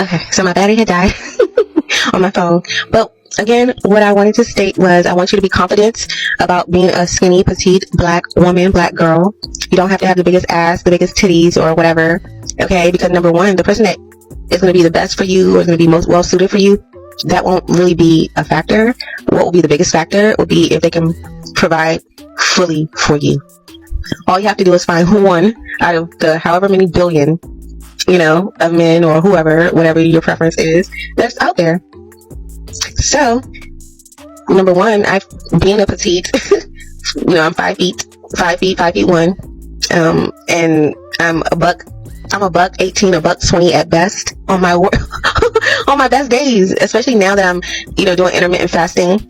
Okay, so my battery had died on my phone. But again, what I wanted to state was I want you to be confident about being a skinny, petite, black woman, black girl. You don't have to have the biggest ass, the biggest titties, or whatever. Okay, because number one, the person that is going to be the best for you or is going to be most well suited for you, that won't really be a factor. What will be the biggest factor will be if they can provide fully for you. All you have to do is find one out of the however many billion, of men or whoever, whatever your preference is, that's out there. So, number one, being a petite, I'm 5 feet, 5'1", and I'm a buck 18, a buck 20 at best on my on my best days, especially now that I'm, doing intermittent fasting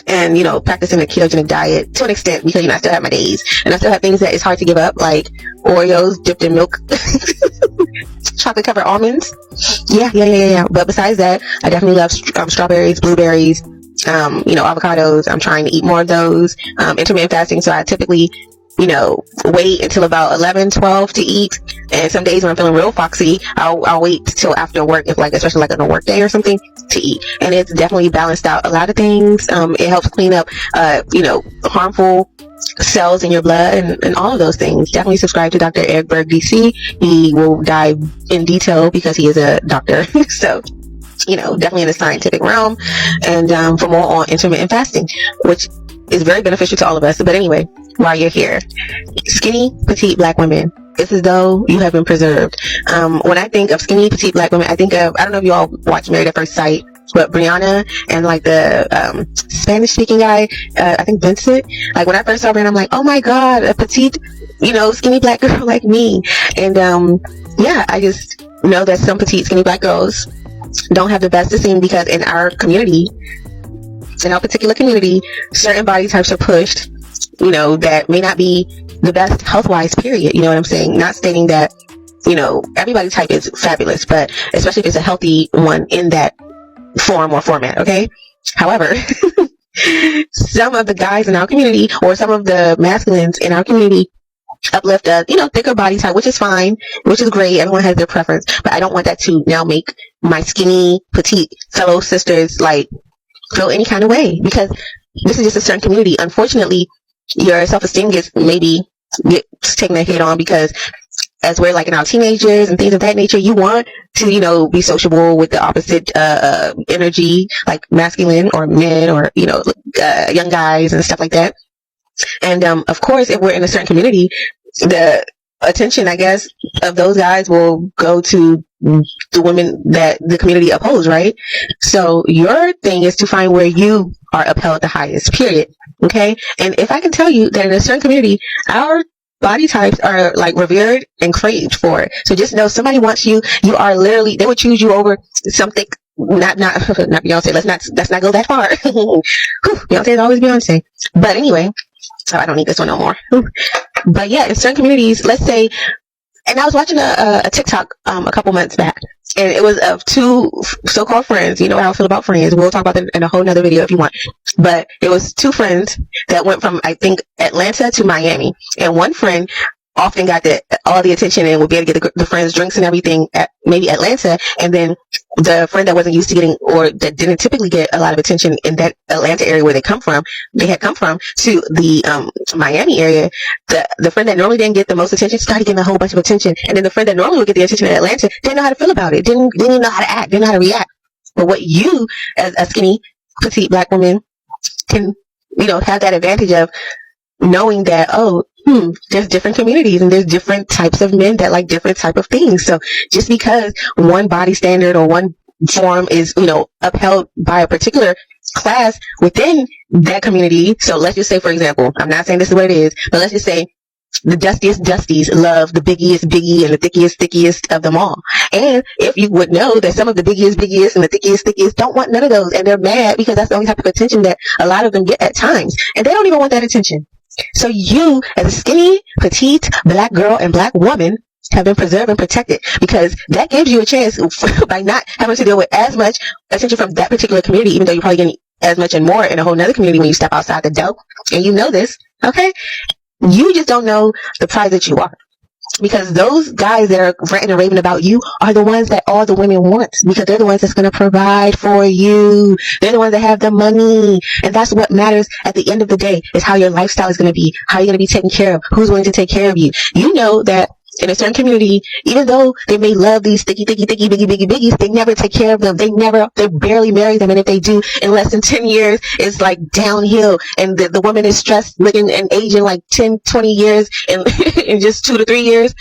and, practicing a ketogenic diet to an extent, because, I still have my days and I still have things that it's hard to give up, like Oreos dipped in milk, chocolate covered almonds. Yeah. But besides that, I definitely love strawberries, blueberries, avocados. I'm trying to eat more of those. Intermittent fasting, so I typically, wait until about 11, 12 to eat. And some days when I'm feeling real foxy, I'll wait till after work, especially on a work day or something, to eat. And it's definitely balanced out a lot of things. It helps clean up, harmful cells in your blood and all of those things. Definitely subscribe to Dr. Eric Berg, DC. He will dive in detail because he is a doctor. So, definitely in the scientific realm. And for more on intermittent fasting, which is very beneficial to all of us. But anyway, while you're here, skinny, petite black women, it's as though you have been preserved. When I think of skinny, petite black women, I think of, I don't know if you all watch Married at First Sight, but Brianna and the Spanish speaking guy, I think Vincent. Like when I first saw Brianna, I'm like, oh my God, a petite, skinny black girl like me. And I just know that some petite, skinny black girls don't have the best esteem, because in our community, in our particular community, certain body types are pushed, that may not be the best health-wise, period. You know what I'm saying? Not stating that, everybody type is fabulous, but especially if it's a healthy one in that form or format, okay? However, some of the guys in our community, or some of the masculines in our community, uplift a, thicker body type, which is fine, which is great. Everyone has their preference, but I don't want that to now make my skinny, petite fellow sisters, feel any kind of way, because this is just a certain community. Unfortunately, your self-esteem gets taken a hit on, because as we're in our teenagers and things of that nature, you want to, be sociable with the opposite, energy, like masculine or men or, young guys and stuff like that. And, of course, if we're in a certain community, the attention, I guess, of those guys will go to the women that the community upholds, right? So your thing is to find where you are upheld the highest, period. Okay? And if I can tell you that in a certain community, our body types are revered and craved for. So just know, somebody wants you. You are literally, they would choose you over something. Not Beyonce. Let's not go that far. Beyonce is always Beyonce. But anyway, so I don't need this one no more. But yeah, in certain communities, let's say, and I was watching a TikTok a couple months back, and it was of two so-called friends. You know how I feel about friends. We'll talk about them in a whole nother video if you want. But it was two friends that went from, I think, Atlanta to Miami. And one friend often got all the attention and would be able to get the friends drinks and everything at maybe Atlanta. And then the friend that wasn't used to getting, or that didn't typically get a lot of attention in that Atlanta area where they had come from to the Miami area, the friend that normally didn't get the most attention started getting a whole bunch of attention. And then the friend that normally would get the attention in Atlanta didn't know how to feel about it, didn't know how to act, didn't know how to react. But what you, as a skinny, petite black woman, can, have that advantage of knowing that, there's different communities and there's different types of men that like different type of things. So just because one body standard or one form is, upheld by a particular class within that community. So let's just say, for example, I'm not saying this is what it is, but let's just say the dustiest dusties love the biggiest biggie and the thickiest of them all. And if you would know that some of the biggiest and the thickiest don't want none of those, and they're mad because that's the only type of attention that a lot of them get at times, and they don't even want that attention. So you, as a skinny, petite, black girl and black woman, have been preserved and protected, because that gives you a chance by not having to deal with as much attention from that particular community, even though you're probably getting as much and more in a whole nother community when you step outside the door. And you know this, okay? You just don't know the prize that you are. because those guys that are ranting and raving about you are the ones that all the women want, because they're the ones that's going to provide for you. They're the ones that have the money. And that's what matters at the end of the day, is how your lifestyle is going to be, how you're going to be taken care of, who's willing to take care of you. You know that in a certain community, even though they may love these thicky, biggies, they never take care of them. They barely marry them. And if they do, in less than 10 years, it's like downhill. And the woman is stressed, looking and aging like 10, 20 years in just 2 to 3 years.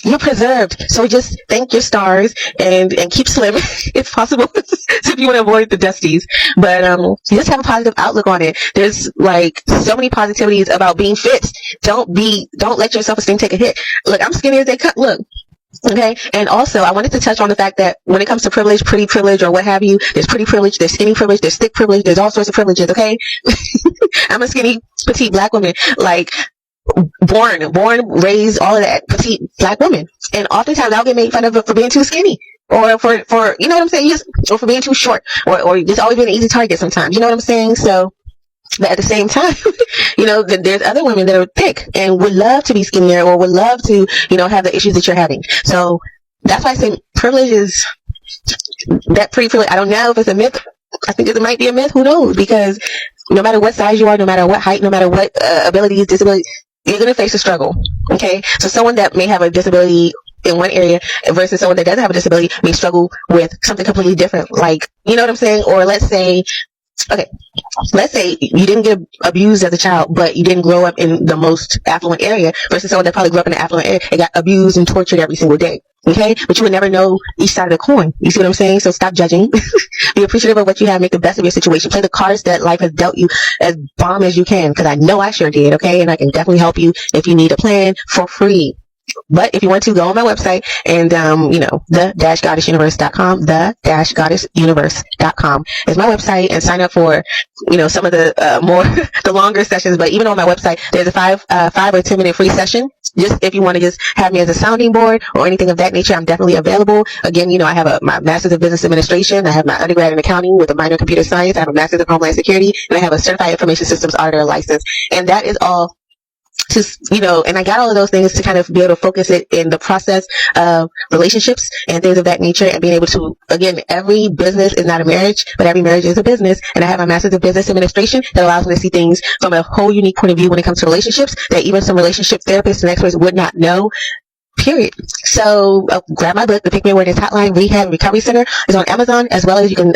You're preserved. So just thank your stars and keep slim if possible, if you want to avoid the dusties. But just have a positive outlook on it. There's like so many positivities about being fit. Don't let your self-esteem take a hit. Look, I'm skinny as they cut. Look. Okay. And also, I wanted to touch on the fact that when it comes to privilege, pretty privilege, or what have you, there's pretty privilege, there's skinny privilege, there's thick privilege, there's all sorts of privileges. Okay. I'm a skinny, petite black woman. Like, born, raised, all of that, petite black woman. And oftentimes I'll get made fun of for being too skinny, or for you know what I'm saying, or for being too short, or just always being an easy target sometimes. You know what I'm saying? So, but at the same time, you know, there's other women that are thick and would love to be skinnier, or would love to, you know, have the issues that you're having. So that's why I say privilege is that pretty privilege. I don't know if it's a myth. I think it might be a myth. Who knows? Because no matter what size you are, no matter what height, no matter what abilities, disability, you're going to face a struggle. Okay. So someone that may have a disability in one area versus someone that doesn't have a disability may struggle with something completely different. Like, you know what I'm saying? Or let's say you didn't get abused as a child, but you didn't grow up in the most affluent area, versus someone that probably grew up in the affluent area and got abused and tortured every single day. Okay? But you would never know each side of the coin. You see what I'm saying? So stop judging. Be appreciative of what you have. Make the best of your situation. Play the cards that life has dealt you as bomb as you can, because I know I sure did. Okay? And I can definitely help you if you need a plan for free. But if you want to, go on my website and, you know, the-goddessuniverse.com, the-goddessuniverse.com is my website, and sign up for, you know, some of the, more, the longer sessions. But even on my website, there's a 5 or 10 minute free session. Just if you want to just have me as a sounding board or anything of that nature, I'm definitely available. Again, you know, I have my master's of business administration. I have my undergrad in accounting with a minor in computer science. I have a master's of homeland security, and I have a certified information systems auditor license. And that is all to, you know, and I got all of those things to kind of be able to focus it in the process of relationships and things of that nature, and being able to, again, every business is not a marriage, but every marriage is a business. And I have my master's of business administration that allows me to see things from a whole unique point of view when it comes to relationships that even some relationship therapists and experts would not know. Period. So grab my book, The Pick Me Awareness Hotline Rehab and Recovery Center, is on Amazon, as well as you can,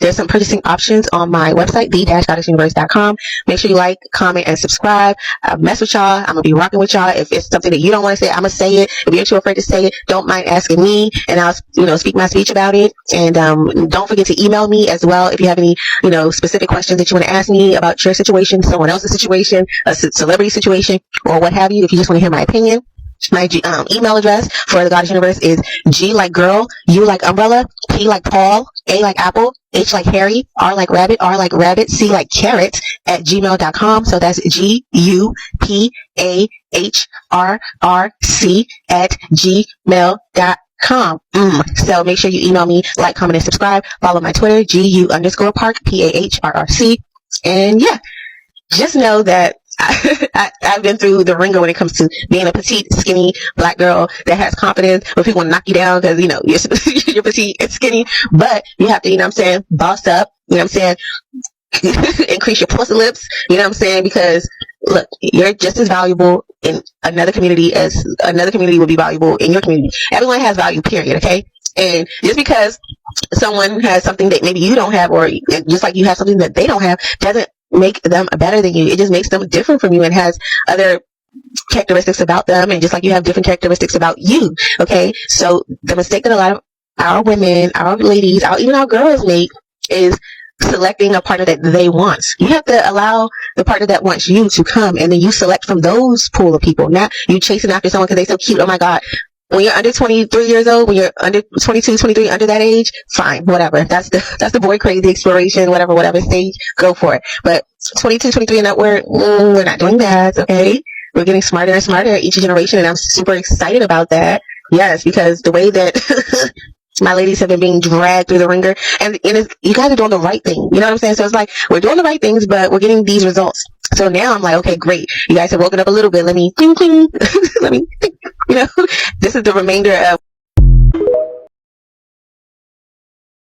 there's some purchasing options on my website, the-goddessuniverse.com. Make sure you like, comment, and subscribe. I mess with y'all. I'm going to be rocking with y'all. If it's something that you don't want to say, I'm going to say it. If you're too afraid to say it, don't mind asking me, and I'll, you know, speak my speech about it. And don't forget to email me as well if you have any, you know, specific questions that you want to ask me about your situation, someone else's situation, a celebrity situation, or what have you. If you just want to hear my opinion. My email address for the Goddess Universe is G like girl, U like umbrella, P like Paul, A like apple, H like Harry, R like rabbit, R like rabbit, C like carrot @gmail.com. So that's GUPAHRRC @gmail.com. So make sure you email me, like, comment, and subscribe. Follow my Twitter, GU_Park, PAHRRC. And yeah, just know that I've been through the ringer when it comes to being a petite, skinny black girl that has confidence when people want to knock you down because, you know, you're petite and skinny, but you have to, you know what I'm saying, boss up, you know what I'm saying, increase your pussy lips, you know what I'm saying, because look, you're just as valuable in another community as another community would be valuable in your community. Everyone has value, period, okay? And just because someone has something that maybe you don't have, or just like you have something that they don't have, doesn't make them better than you. It just makes them different from you and has other characteristics about them, and just like you have different characteristics about you. Okay, so the mistake that a lot of our women, our ladies, even our girls make is selecting a partner that they want. You have to allow the partner that wants you to come, and then you select from those pool of people. Not you chasing after someone because they're so cute. Oh my God. When you're under 23 years old, when you're under 22, 23, under that age, fine, whatever. That's the boy crazy exploration, whatever stage, go for it. But 22, 23 and up, we're not doing that, okay? We're getting smarter and smarter each generation, and I'm super excited about that. Yes, because the way that my ladies have been being dragged through the ringer, and you guys are doing the right thing. You know what I'm saying? So it's like, we're doing the right things, but we're getting these results. So now I'm like, okay, great. You guys have woken up a little bit. Let me, let me This is the remainder of